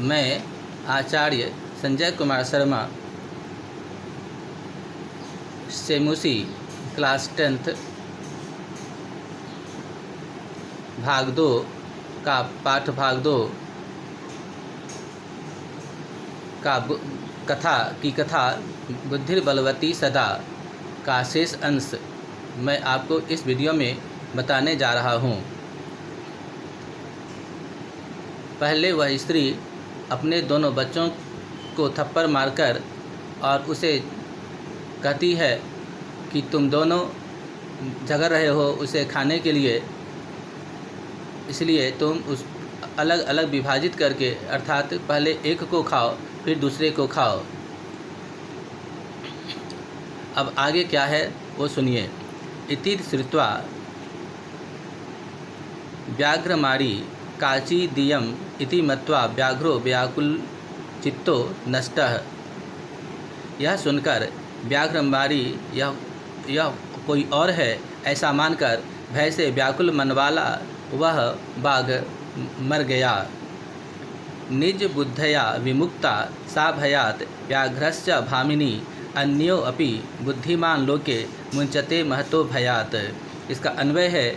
मैं आचार्य Sanjay Kumar Sharma सेमुसी class 10th भाग 2 का पाठ भाग 2 का कथा बुद्धिर्बलवती सदा का शेष अंश मैं आपको इस वीडियो में बताने जा रहा हूँ। पहले वह स्त्री अपने दोनों बच्चों को थप्पड़ मारकर और उसे कहती है कि तुम दोनों झगड़ रहे हो उसे खाने के लिए, इसलिए तुम उस अलग अलग विभाजित करके अर्थात पहले एक को खाओ फिर दूसरे को खाओ। अब आगे क्या है वो सुनिए। इति श्रुत्वा व्याघ्रमारी काची दियम इति मत्वा व्याघ्रो व्याकुलचित्तो नष्टः। यह सुनकर व्याघ्रमारी यह कोई और है ऐसा मानकर भय से व्याकुल मन वाला वह बाघ मर गया। निज बुद्धया विमुक्ता सा भयात व्याघ्रश्च भामिनी अन्यो अपि बुद्धिमान लोके मुंचते महतो भयात। इसका अन्वय है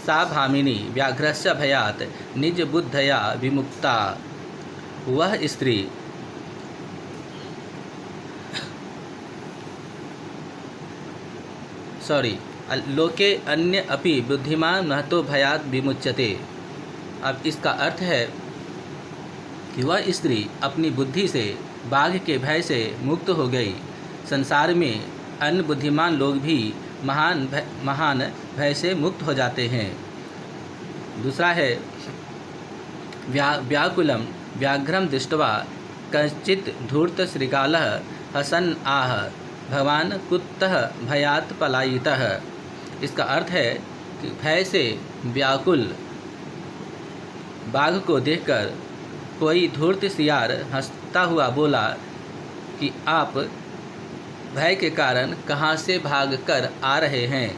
सा भामिनी व्याघ्रश्च भयात निज बुद्धया विमुक्ता। वह स्त्री लोके अन्य अपि बुद्धिमान महतो भयात विमुच्यते। अब इसका अर्थ है कि वह स्त्री अपनी बुद्धि से बाघ के भय से मुक्त हो गई। संसार में अन्य बुद्धिमान लोग भी महान भय से मुक्त हो जाते हैं। दूसरा है व्याकुलम व्याघ्रम दृष्ट्वा कश्चित् धूर्त श्रृगालः हसन आह भगवान कुतः भयात पलायितः। इसका अर्थ है कि भय से व्याकुल बाघ को देखकर कोई धूर्त सियार हंसता हुआ बोला कि आप भय के कारण कहाँ से भाग कर आ रहे हैं।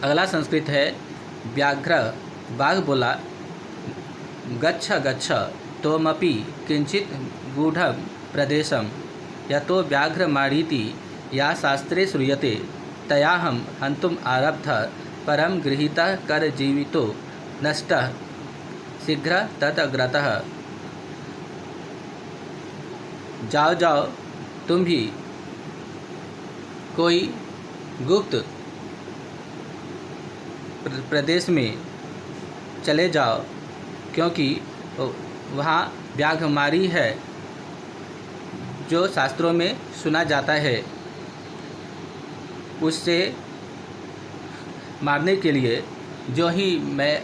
अगला संस्कृत है व्याघ्र बाघ बोला गच्छ गच्छ त्वमपि किंचित गूढ़ं प्रदेशम यतो व्याघ्र मारीति या शास्त्रे श्रूयते तयाहं हन्तुम् आरब्धः परम गृहीतः कर जीवितो नष्टः शीघ्र तदग्रतः। जाओ जाओ तुम भी कोई गुप्त प्रदेश में चले जाओ, क्योंकि वहाँ व्याघ्रमारी है जो शास्त्रों में सुना जाता है। उससे मारने के लिए जो ही मैं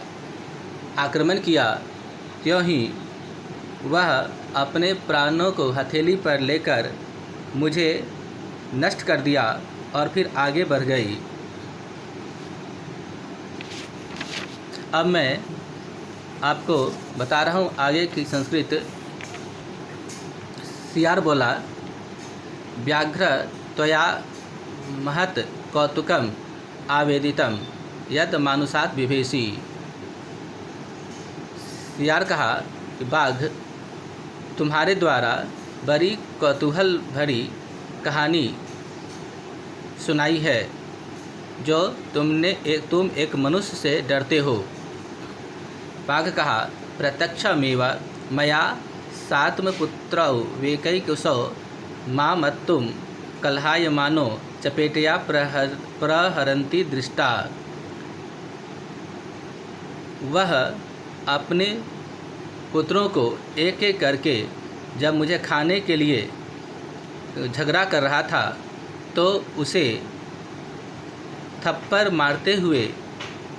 आक्रमण किया त्यों ही वह अपने प्राणों को हथेली पर लेकर मुझे नष्ट कर दिया और फिर आगे बढ़ गई। अब मैं आपको बता रहा हूँ आगे की संस्कृत। सियार बोला व्याघ्र त्वया महत् कौतुकम आवेदितम यद मानुषात् विभेषी। सियार कहा कि बाघ तुम्हारे द्वारा बड़ी कौतूहल भरी कहानी सुनाई है जो तुम एक मनुष्य से डरते हो। बाघ कहा प्रत्यक्षमेव मया सात्मपुत्रौ वेकैकुशौ मामत्तुं कलहायमानो चपेटया प्रहरन्ति दृष्टा। वह अपने पुत्रों को एक एक करके जब मुझे खाने के लिए झगड़ा कर रहा था तो उसे थप्पड़ मारते हुए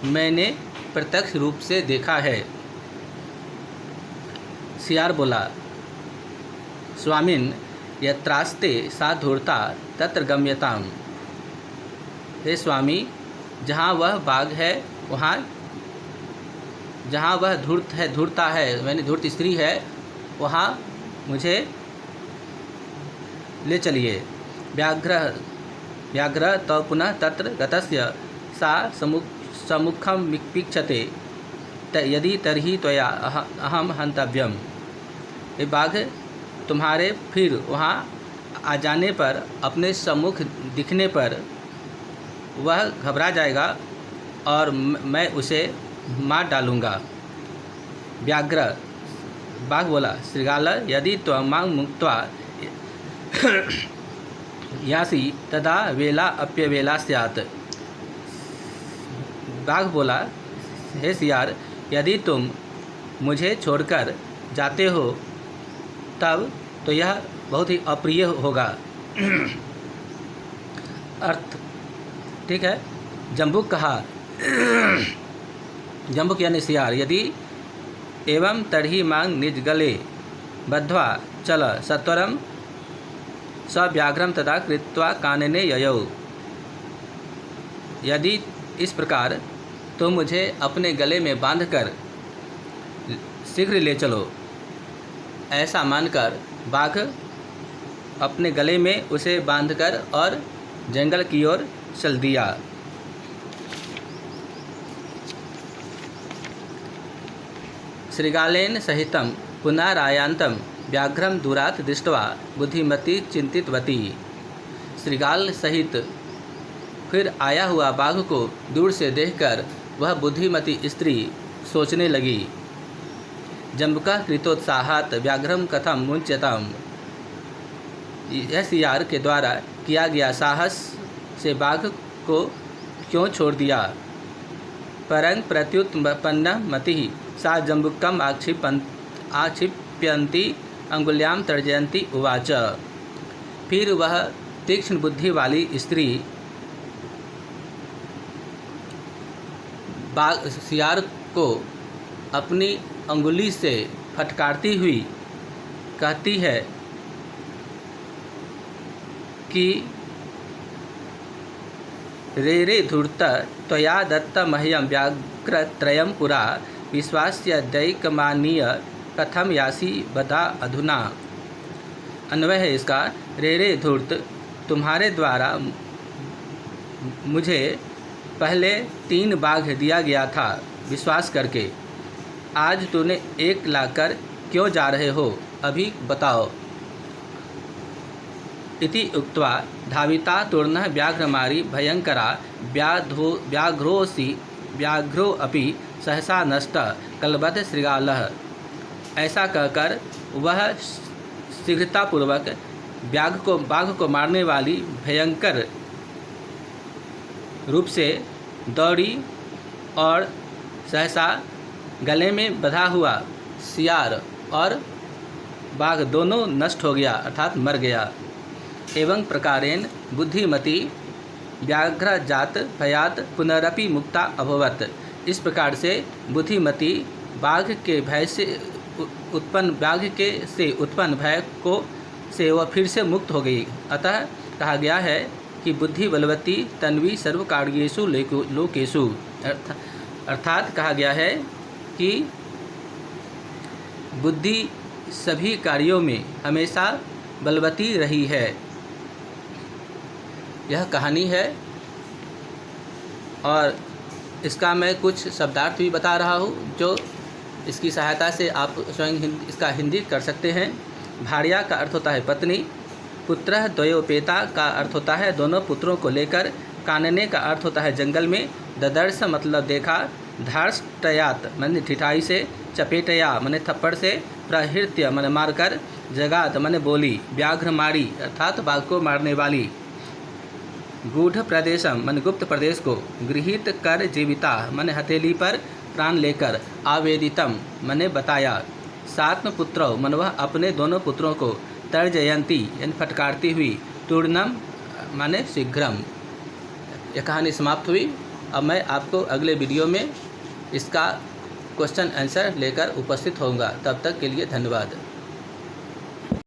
मैंने प्रत्यक्ष रूप से देखा है। सियार बोला स्वामिन यत्रास्ते सा धूर्ता तत्र गम्यताम। हे स्वामी, जहाँ वह बाघ है वहाँ जहाँ वह धूर्ता है मैंने धूर्त स्त्री है वहाँ मुझे ले चलिए। व्याघ्र तो पुनः तत्र गतस्य सा सम्मुखं वीक्षते यदि तर्हि त्वया अहम हंतव्यम। ये बाघ तुम्हारे फिर वहाँ आ जाने पर, अपने सम्मुख दिखने पर वह घबरा जाएगा और मैं उसे मार डालूँगा। व्याघ्र बाघ बोला, श्रृगाल यदि त्वमां मुक्त्वा यासि तदा वेला अप्यवेला स्यात्। बाघ बोला, हे सियार, यदि तुम मुझे छोड़कर जाते हो तब तो यह बहुत ही अप्रिय होगा। अर्थ ठीक है। जम्बुक कहा, जम्बुक यानी सियार, यदि एवं तर्हि मां निज गले बद्ध्वा चल सत्वरम स व्याघ्रम तदा कृत्वा कानने ययौ। यदि इस प्रकार तो मुझे अपने गले में बांधकर शीघ्र ले चलो। ऐसा मानकर बाघ अपने गले में उसे बांधकर और जंगल की ओर चल दिया। श्रृगालेन सहितं पुनरायान्तं व्याघ्रं दूरात् दृष्ट्वा बुद्धिमती चिंतितवती। श्रृगाल सहित फिर आया हुआ बाघ को दूर से देखकर वह बुद्धिमती स्त्री सोचने लगी। जम्बुका कृतोत्साहात् व्याघ्रम कथम मुंच्यताम। यह सियार के द्वारा किया गया साहस से बाघ को क्यों छोड़ दिया। परंग प्रत्युत्पन्न मति सा जम्बुकम आक्षिप्यन्ती अंगुल्याम तर्जयन्ती उवाच। फिर वह तीक्ष्ण बुद्धि वाली स्त्री बाघ सियार को अपनी अंगुली से फटकारती हुई कहती है कि रे रे धूर्त त्वया दत्त मह्यम व्याघ्रत्रयं पुरा विश्वास्य दैकमानीय कथम यासी बदा अधुना। अन्वय है इसका, रे रे धूर्त, तुम्हारे द्वारा मुझे पहले 3 बाघ दिया गया था विश्वास करके, आज तूने 1 लाकर क्यों जा रहे हो, अभी बताओ। इति उक्त्वा धाविता तूर्णः व्याघ्रमारी भयंकरा व्याघ्रो अपि सहसा नष्ट कलबद्ध श्रृगालः। ऐसा कहकर वह शीघ्रतापूर्वक बाघ को मारने वाली भयंकर रूप से दौड़ी और सहसा गले में बंधा हुआ सियार और बाघ दोनों नष्ट हो गया, अर्थात मर गया। एवं प्रकारेण बुद्धिमती व्याघ्रजात भयात पुनरपि मुक्ता अभवत। इस प्रकार से बुद्धिमती बाघ के भय से उत्पन्न भय को से वह फिर से मुक्त हो गई। अतः कहा गया है कि बुद्धि बलवती तन्वी सर्वकार्येषु लोकेषु। अर्थात कहा गया है कि बुद्धि सभी कार्यों में हमेशा बलवती रही है। यह कहानी है और इसका मैं कुछ शब्दार्थ भी बता रहा हूँ, जो इसकी सहायता से आप स्वयं इसका हिंदी कर सकते हैं। भार्या का अर्थ होता है पत्नी, पुत्रः द्वयोपेता का अर्थ होता है दोनों पुत्रों को लेकर, कानने का अर्थ होता है जंगल में, ददर्श मतलब देखा, धार्ष्टयात माने ठिठाई से, चपेटया माने थप्पड़ से, प्रहृत्य माने मारकर, जगात माने बोली, व्याघ्रमारी अर्थात बाघ को मारने वाली, गूढ़ प्रदेशम माने गुप्त प्रदेश को, गृहीत कर जीविता माने हथेली पर प्राण लेकर, आवेदितम माने बताया, सात्म पुत्रों मन वह अपने दोनों पुत्रों को, तर्जयंती यानी फटकारती हुई, तूर्णम माने शीघ्रम। यह कहानी समाप्त हुई। अब मैं आपको अगले वीडियो में इसका क्वेश्चन आंसर लेकर उपस्थित होऊंगा। तब तक के लिए धन्यवाद।